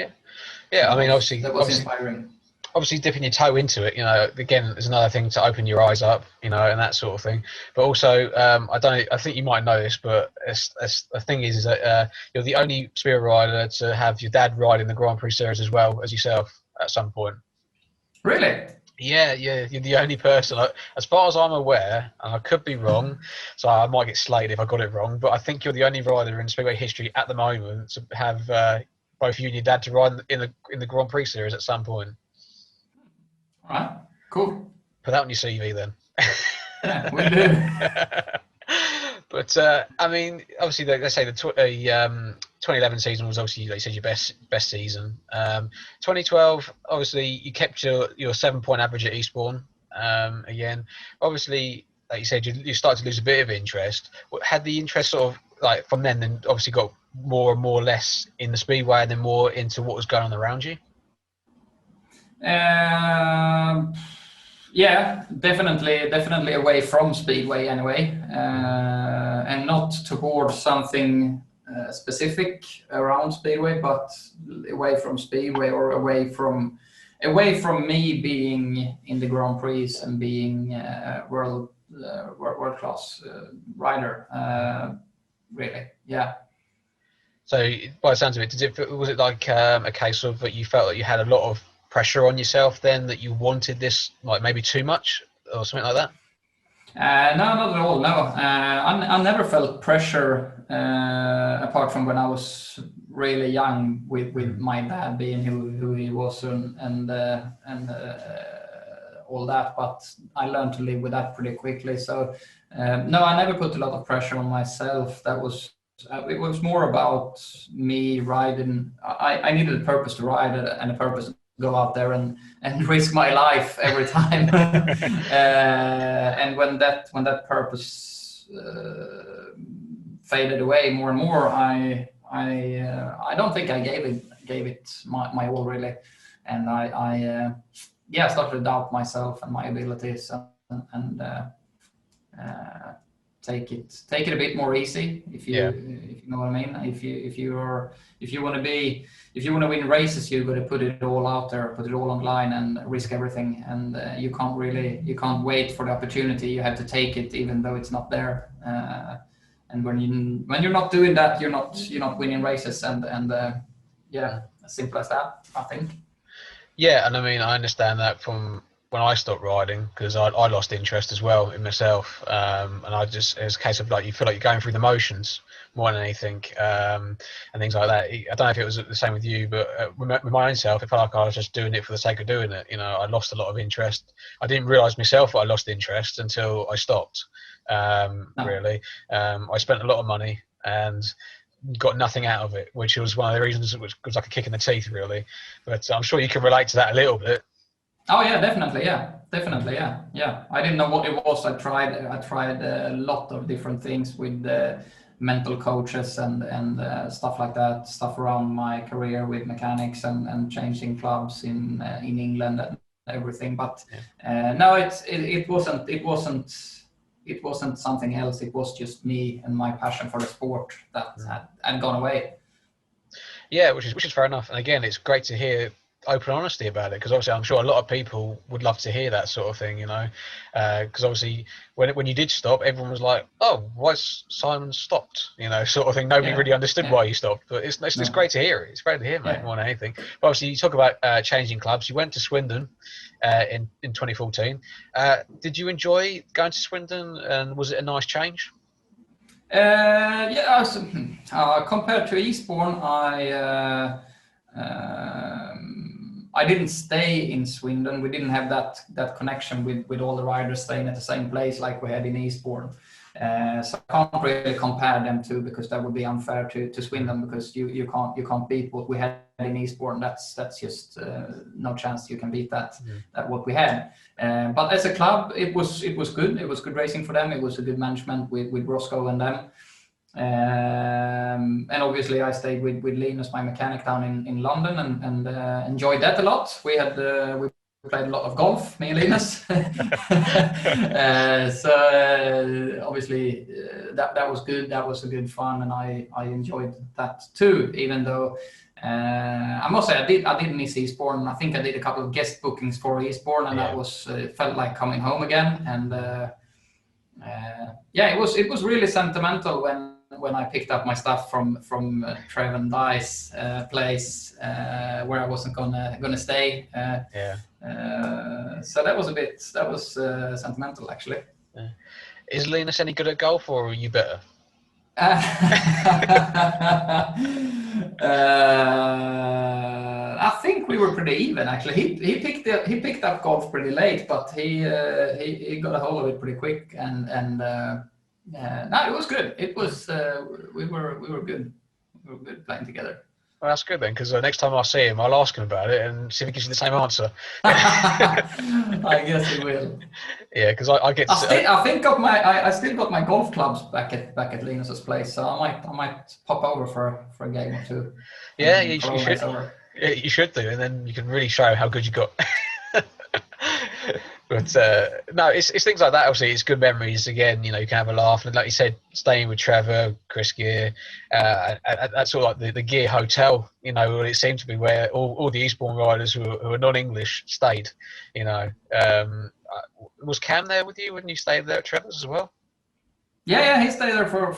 Yeah. I mean, That was inspiring. Obviously dipping your toe into it, again, there's another thing to open your eyes up, and that sort of thing. But also, I think you might know this, but the thing is that you're the only Speedway rider to have your dad ride in the Grand Prix series as well as yourself at some point. Really? Yeah, you're the only person, as far as I'm aware, and I could be wrong, so I might get slated if I got it wrong, but I think you're the only rider in Speedway history at the moment to have both you and your dad to ride in the Grand Prix series at some point. All right, cool. Put that on your CV then. Yeah, we do. But I mean, obviously, let's say the 2011 season was obviously, like you said, your best season. 2012, obviously, you kept your 7-point average at Eastbourne again. Obviously, like you said, you started to lose a bit of interest. Had the interest sort of like from then obviously got more and more less in the Speedway and then more into what was going on around you? Yeah, definitely away from Speedway anyway, and not towards something specific around Speedway, but away from Speedway or away from me being in the Grand Prix and being world class rider. Really, yeah. So by the sounds of it, was it like a case of that you felt that you had a lot of pressure on yourself then, that you wanted this like maybe too much or something like that? No, not at all. No, I never felt pressure apart from when I was really young with my dad being who he was and all that. But I learned to live with that pretty quickly. So no, I never put a lot of pressure on myself. That was it was more about me riding. I needed a purpose to ride and a purpose to go out there and risk my life every time. And when that purpose faded away more and more, I don't think I gave it my all really, and I started to doubt myself and my abilities and take it a bit more easy, if you know what I mean. If you want to win races, you've got to put it all out there, put it all online and risk everything, and you can't wait for the opportunity. You have to take it even though it's not there, and when you're not doing that, you're not winning races, and as simple as that, I think. Yeah, and I mean, I understand that from when I stopped riding, because I lost interest as well in myself, and it's a case of like you feel like you're going through the motions more than anything, and things like that. I don't know if it was the same with you, but with my own self, it felt like I was just doing it for the sake of doing it. I lost a lot of interest. I didn't realise myself that I lost interest until I stopped. Really, I spent a lot of money and got nothing out of it, which was one of the reasons. It was like a kick in the teeth, really. But I'm sure you can relate to that a little bit. Oh yeah, definitely, yeah. I didn't know what it was. I tried a lot of different things with mental coaches and stuff like that, stuff around my career with mechanics and changing clubs in England and everything. But no, it wasn't something else. It was just me and my passion for the sport that had gone away. Yeah, which is fair enough. And again, it's great to hear open honesty about it, because obviously I'm sure a lot of people would love to hear that sort of thing, because obviously when you did stop, everyone was like, oh, why's Simon stopped, sort of thing. Nobody really understood why you stopped, but it's great to hear it. It's great to hear, mate, more than anything. But obviously you talk about changing clubs. You went to Swindon in 2014. Did you enjoy going to Swindon, and was it a nice change? Compared to Eastbourne, I didn't stay in Swindon. We didn't have that connection with all the riders staying at the same place like we had in Eastbourne. So I can't really compare them two, because that would be unfair to Swindon, because you can't beat what we had in Eastbourne. That's just no chance you can beat that what we had. But as a club, it was good. It was good racing for them. It was a good management with Roscoe and them. And obviously I stayed with Linus, my mechanic, down in London, and enjoyed that a lot. We played a lot of golf, me and Linus. Obviously that was good. That was a good fun, and I enjoyed that too. Even though I must say I did miss Eastbourne. I think I did a couple of guest bookings for Eastbourne, and that was felt like coming home again. And it was really sentimental when I picked up my stuff from Trev and Di's place, where I wasn't gonna stay. So that was sentimental, actually. Yeah. Is Linus any good at golf, or are you better? I think we were pretty even, actually. He picked up golf pretty late, but he got a hold of it pretty quick, and no, it was good. It was we were good. We were good playing together. Well, that's good then, because next time I see him, I'll ask him about it and see if he gives you the same answer. I guess he will. Yeah, because I get. I still got my golf clubs back at Linus's place, so I might pop over for a game or two. Yeah, you should. Yeah, you should do, and then you can really show how good you got. But no, it's things like that. Obviously, it's good memories. Again, you can have a laugh, and like you said, staying with Trevor, Chris Gear, that's sort of like the Gear Hotel. It seemed to be where all the Eastbourne riders who were non-English stayed. Was Cam there with you when you stayed there at Trevor's as well? Yeah, he stayed there for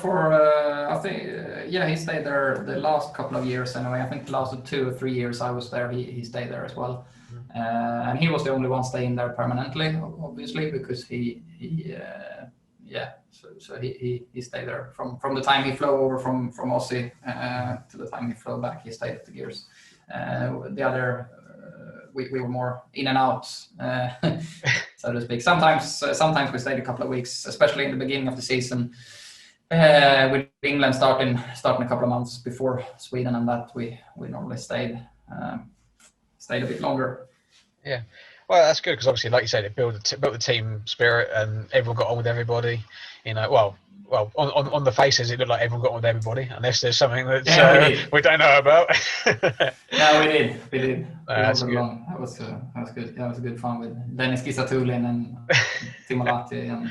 I think he stayed there the last couple of years anyway. I think the last 2 or 3 years I was there, he stayed there as well. And he was the only one staying there permanently, obviously, because he stayed there from the time he flew over from Aussie to the time he flew back. He stayed at the Gears. The other we were more in and out, so to speak. Sometimes we stayed a couple of weeks, especially in the beginning of the season, with England starting a couple of months before Sweden, and that we normally stayed a bit longer. Yeah, well, that's good, because obviously, like you said, it built the team spirit, and everyone got on with everybody. Well, on the faces, it looked like everyone got on with everybody, unless there's something that we don't know about. No, we did. That's good. That was good. That was good fun with Dennis Gisatulin and Timo Lahti, and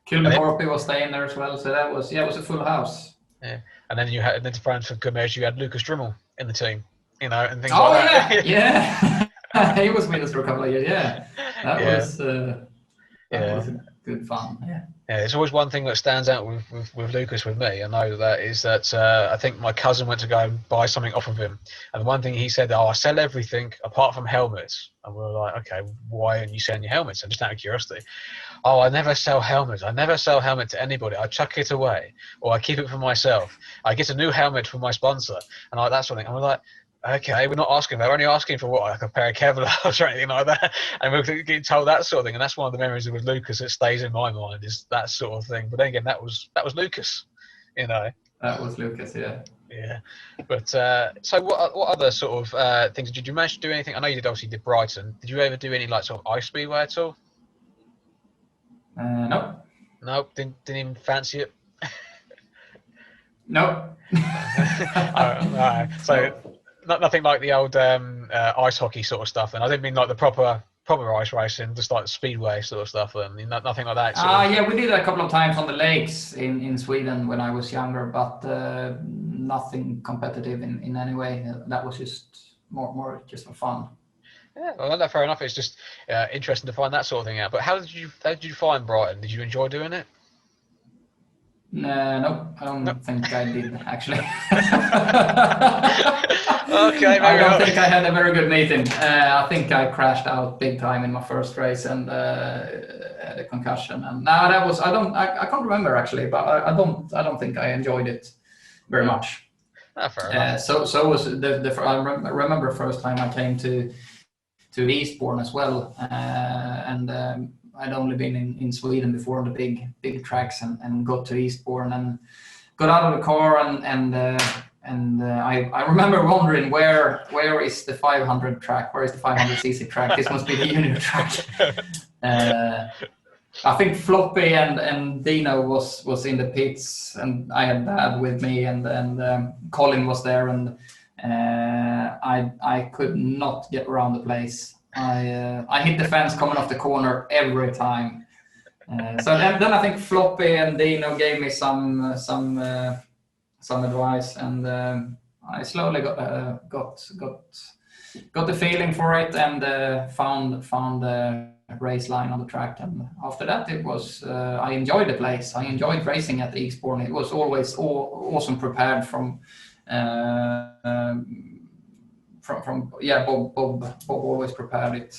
Kilme Korpi was staying there as well. So it was a full house. Yeah, and then to France for good measure, you had Lucas Drummel in the team, and things like that. Yeah. He was with us for a couple of years. Yeah, that was good fun. Yeah. Yeah, it's always one thing that stands out with Lucas with me. I know that is that I think my cousin went to go and buy something off of him, and one thing he said, I sell everything apart from helmets. And we were like, okay, why aren't you selling your helmets? And just out of curiosity, I never sell helmets. I never sell helmet to anybody. I chuck it away, or I keep it for myself. I get a new helmet from my sponsor, and that sort of thing. And we're like, okay, we're not asking. They're only asking for like a pair of Kevlars or anything like that, and we're getting told that sort of thing. And that's one of the memories with Lucas that stays in my mind, is that sort of thing. But then again, that was Lucas, That was Lucas, yeah. Yeah, but so what other sort of things did you manage to do? Anything? I know you did Brighton. Did you ever do any like sort of ice speedway at all? No. Nope. Didn't even fancy it. Nope. So. Nothing like the old ice hockey sort of stuff, and I didn't mean like the proper ice racing, just like the speedway sort of stuff, and nothing like that. Yeah, we did it a couple of times on the lakes in Sweden when I was younger, but nothing competitive in any way. That was just more just for fun. Yeah, well, that's fair enough. It's just interesting to find that sort of thing out. But how did you find Brighton? Did you enjoy doing it? No, I don't think I did, actually. Okay, maybe I don't think I had a very good meeting. I think I crashed out big time in my first race and had a concussion. And now that was I can't remember actually, but I don't think I enjoyed it very much. Fair enough. So was I remember the first time I came to Eastbourne as well, and I'd only been in Sweden before on the big tracks, and got to Eastbourne and got out of the car and I remember wondering where is the 500 track? Where is the 500cc track? This must be the junior track. I think Floppy and Dino was in the pits, and I had Dad with me, and Colin was there, and I could not get around the place. I hit the fence coming off the corner every time. So then I think Floppy and Dino gave me some advice, and I slowly got the feeling for it, and found the race line on the track. And after that, it was I enjoyed the place. I enjoyed racing at Eastbourne. It was always awesome prepared from Bob always prepared it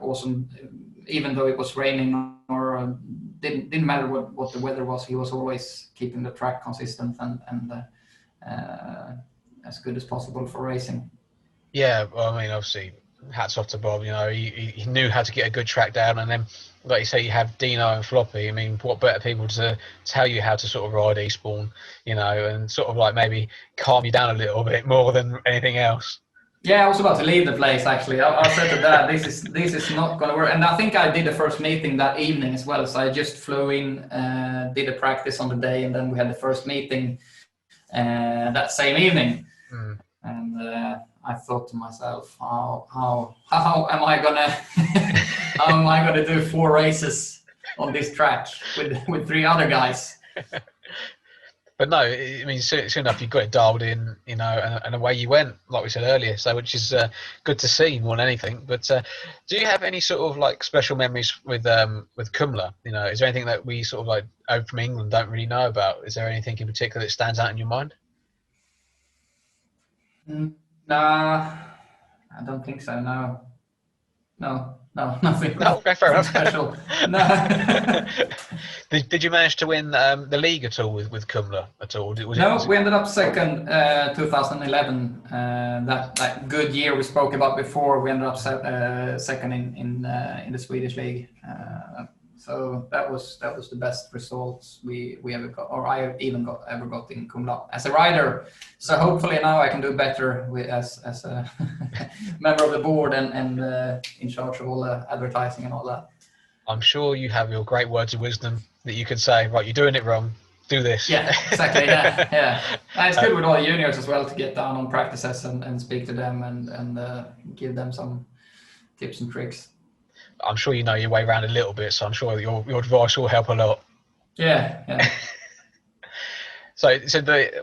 awesome, even though it was raining or didn't matter what the weather was. He was always keeping the track consistent and as good as possible for racing. Yeah, well, I mean, obviously, hats off to Bob. You know, he knew how to get a good track down, and then, like you say, you have Dino and Floppy. I mean, what better people to tell you how to sort of ride Eastbourne, you know, and sort of like maybe calm you down a little bit more than anything else. Yeah, I was about to leave the place, actually. I said to Dad, this is not going to work. And I think I did the first meeting that evening as well. So I just flew in, did a practice on the day, and then we had the first meeting that same evening. Mm. And I thought to myself, how am I gonna how am I gonna do 4 races on this track with 3 other guys? But no, I mean, soon enough you got it dialed in, you know, and away you went, like we said earlier. So, which is good to see more than anything. But do you have any sort of like special memories with Kumla? You know, is there anything that we sort of like over from England don't really know about? Is there anything in particular that stands out in your mind? Nah, I don't think so. No, nothing. No, okay, fair enough. Special. No. Did you manage to win the league at all with Kumla at all? We ended up second 2011. That good year we spoke about before. We ended up second in the Swedish league. So that was the best results we ever got, or I even ever got in Cum Laude as a rider. So hopefully now I can do better as a member of the board and in charge of all the advertising and all that. I'm sure you have your great words of wisdom that you can say, right, you're doing it wrong, do this. Yeah, exactly. Yeah. And it's good with all the juniors as well to get down on practices and speak to them and give them some tips and tricks. I'm sure you know your way around a little bit, so I'm sure your advice will help a lot. Yeah. So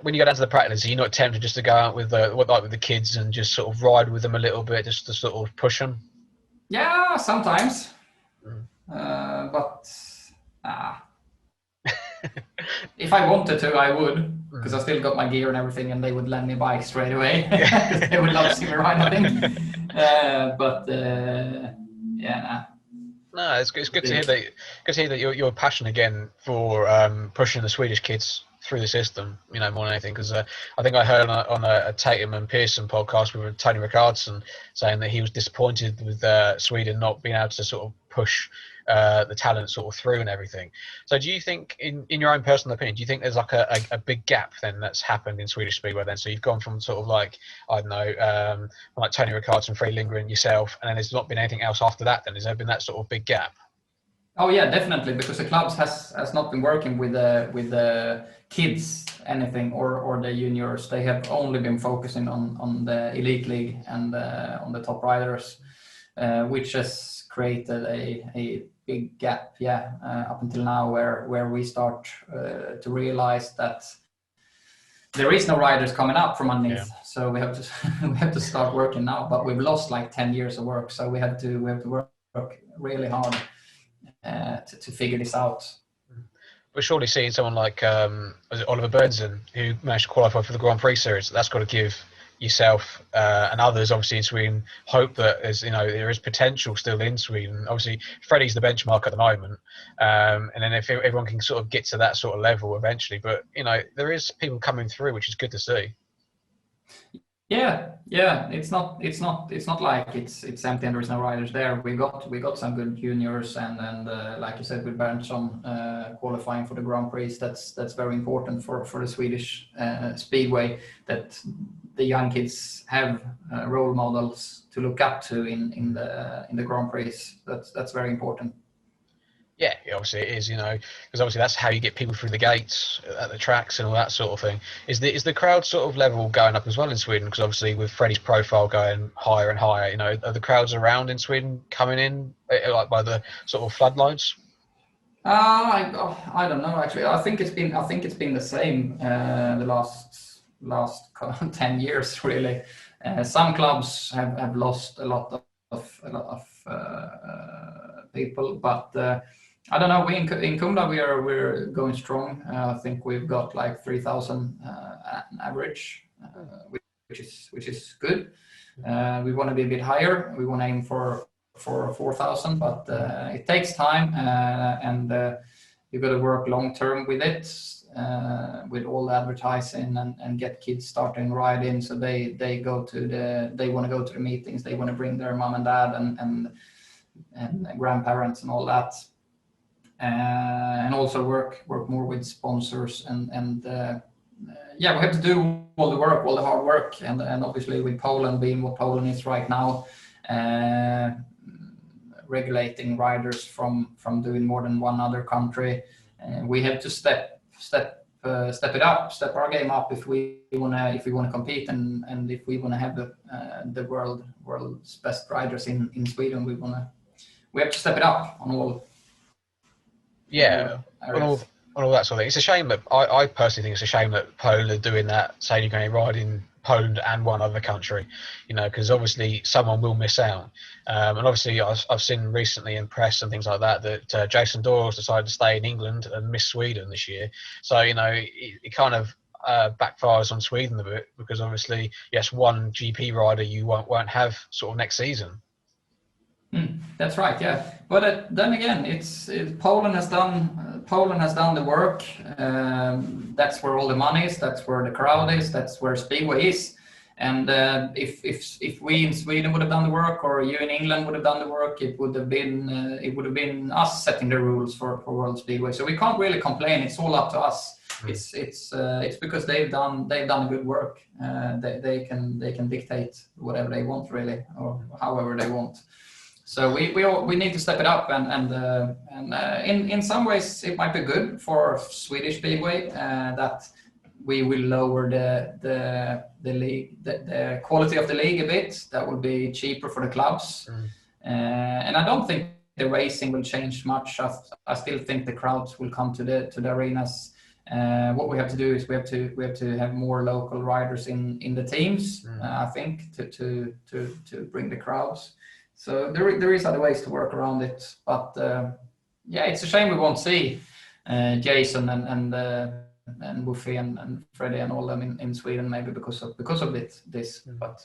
when you go down to the practice, are you not tempted just to go out with the kids and just sort of ride with them a little bit, just to sort of push them? Yeah, sometimes. But if I wanted to, I would, because I still got my gear and everything, and they would lend me bikes straight away. They would love to see me ride, I think. Yeah. No, it's good to hear that. Good to hear that you're passionate again for pushing the Swedish kids through the system. You know, more than anything, because I think I heard on a Tatum and Pearson podcast with Tony Rickardson saying that he was disappointed with Sweden not being able to sort of push the talent sort of through and everything. So do you think, in your own personal opinion, do you think there's like a big gap then that's happened in Swedish Speedway then? So you've gone from sort of like, I don't know, like Tony Rickardson, Free Lindgren, yourself, and then there's not been anything else after that then? Has there been that sort of big gap? Oh yeah, definitely, because the clubs has not been working with the kids anything or the juniors. They have only been focusing on the elite league and on the top riders, which has created a big gap, up until now, where we start to realize that there is no riders coming up from underneath. Yeah. So we have to start working now. But we've lost like 10 years of work, so we have to work really hard to figure this out. But surely seeing someone like Oliver Bernsen, who managed to qualify for the Grand Prix series, that's got to give yourself and others, obviously in Sweden, hope that there is potential still in Sweden. Obviously, Freddie's the benchmark at the moment, and then if everyone can sort of get to that sort of level eventually, but there is people coming through, which is good to see. Yeah. It's not like it's empty and there's no riders there. We got some good juniors and like you said with Berntsson qualifying for the Grand Prix. That's very important for the Swedish Speedway, that the young kids have role models to look up to in the Grand Prix. That's very important. Yeah, obviously it is, because obviously that's how you get people through the gates at the tracks and all that sort of thing. Is the crowd sort of level going up as well in Sweden? Because obviously with Freddie's profile going higher and higher, are the crowds around in Sweden coming in like by the sort of floodlights? I don't know actually. I think it's been the same the last 10 years really. Some clubs have lost a lot of people, but I don't know. We in Kumla we're going strong. I think we've got like 3,000 average, which is good. We want to be a bit higher. We want to aim for 4,000, but it takes time, and you got to work long term with it, with all the advertising and get kids starting riding. So they want to go to the meetings. They want to bring their mom and dad and grandparents and all that. And also work more with sponsors and we have to do all the hard work, and obviously with Poland being what Poland is right now, regulating riders from doing more than one other country, we have to step it up, step our game up if we wanna compete, and if we wanna have the world's best riders in Sweden, we have to step it up on all. Yeah, on all that sort of thing. It's a shame that I personally think it's a shame that Poland are doing that, saying you're going to ride in Poland and one other country, because obviously someone will miss out. And obviously I've seen recently in press and things like that Jason Doyle's decided to stay in England and miss Sweden this year. So, it kind of backfires on Sweden a bit, because obviously, yes, one GP rider you won't have sort of next season. That's right, yeah. But then again, Poland has done the work. That's where all the money is. That's where the crowd is. That's where Speedway is. And if we in Sweden would have done the work, or you in England would have done the work, it would have been us setting the rules for World Speedway. So we can't really complain. It's all up to us. It's because they've done a good work. They can dictate whatever they want really, or however they want. So we need to step it up, and in some ways it might be good for Swedish Speedway that we will lower the league, the quality of the league a bit. That will be cheaper for the clubs, and I don't think the racing will change much. I still think the crowds will come to the arenas. What we have to do is we have to have more local riders in the teams. I think to bring the crowds. So there is other ways to work around it, but it's a shame we won't see Jason and Buffy and Freddie and all them in Sweden, maybe because of this. But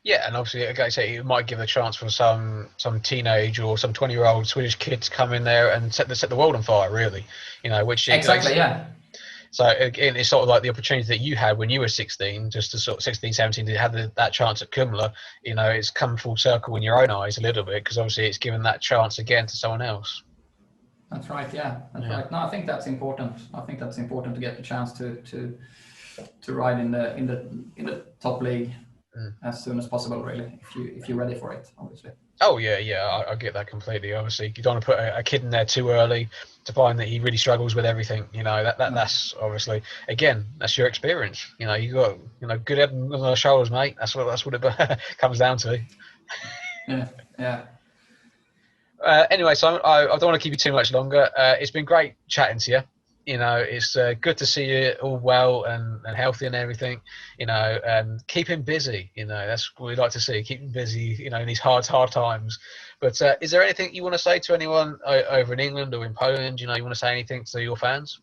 yeah, and obviously, like I say, it might give a chance for some teenage or some 20-year-old Swedish kids to come in there and set the world on fire, really. Which exactly, yeah. So again, it's sort of like the opportunity that you had when you were 16, just to sort of 16, 17, to have that chance at Kumla. It's come full circle in your own eyes a little bit, because obviously it's given that chance again to someone else. That's right. Yeah, that's right. No, I think that's important. I think that's important to get the chance to ride in the top league as soon as possible. Really, if you're ready for it, obviously. Oh yeah, I get that completely. Obviously, you don't want to put a kid in there too early to find that he really struggles with everything. That's obviously, again, that's your experience. You got good head on the shoulders, mate. That's what it comes down to. Yeah. Anyway, Simon, I don't want to keep you too much longer. It's been great chatting to you. It's good to see you all well and healthy and everything. Keep him busy. That's what we like to see. Keep him busy. In these hard times. But is there anything you want to say to anyone over in England or in Poland? You want to say anything to your fans?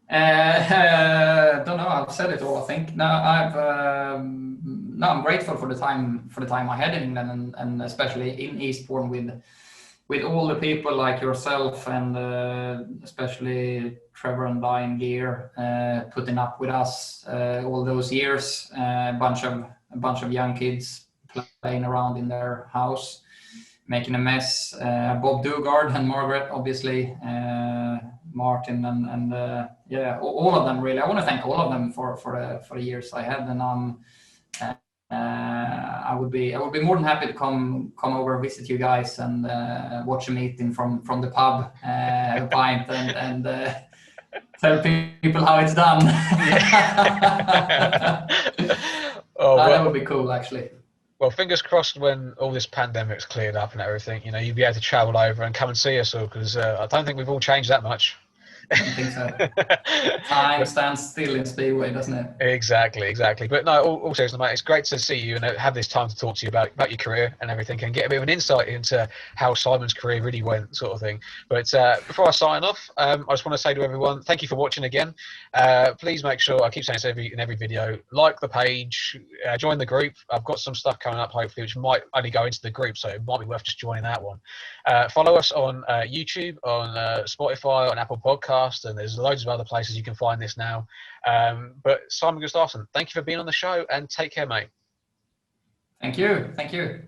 Don't know. I've said it all. I think. No, I'm grateful for the time I had in England, and especially in Eastbourne with all the people like yourself and especially Trevor and Brian Gear putting up with us all those years, a bunch of young kids playing around in their house, making a mess. Bob Dugard and Margaret, obviously, Martin and all of them really. I want to thank all of them for the years I had, and I would be more than happy to come over and visit you guys and watch a meeting from the pub, have a pint, and tell people how it's done. That would be cool, actually. Well, fingers crossed when all this pandemic's cleared up and everything, you'll be able to travel over and come and see us all, because I don't think we've all changed that much. I don't think so. Time stands still in Speedway, doesn't it? Exactly. But no, all seriously, mate, it's great to see you and have this time to talk to you about your career and everything, and get a bit of an insight into how Simon's career really went, sort of thing. But before I sign off, I just want to say to everyone, thank you for watching again. Please make sure, I keep saying this in every video, like the page, join the group. I've got some stuff coming up, hopefully, which might only go into the group, so it might be worth just joining that one. Follow us on YouTube, on Spotify, on Apple Podcasts, and there's loads of other places you can find this now. But Simon Gustafsson, thank you for being on the show, and take care, mate. Thank you.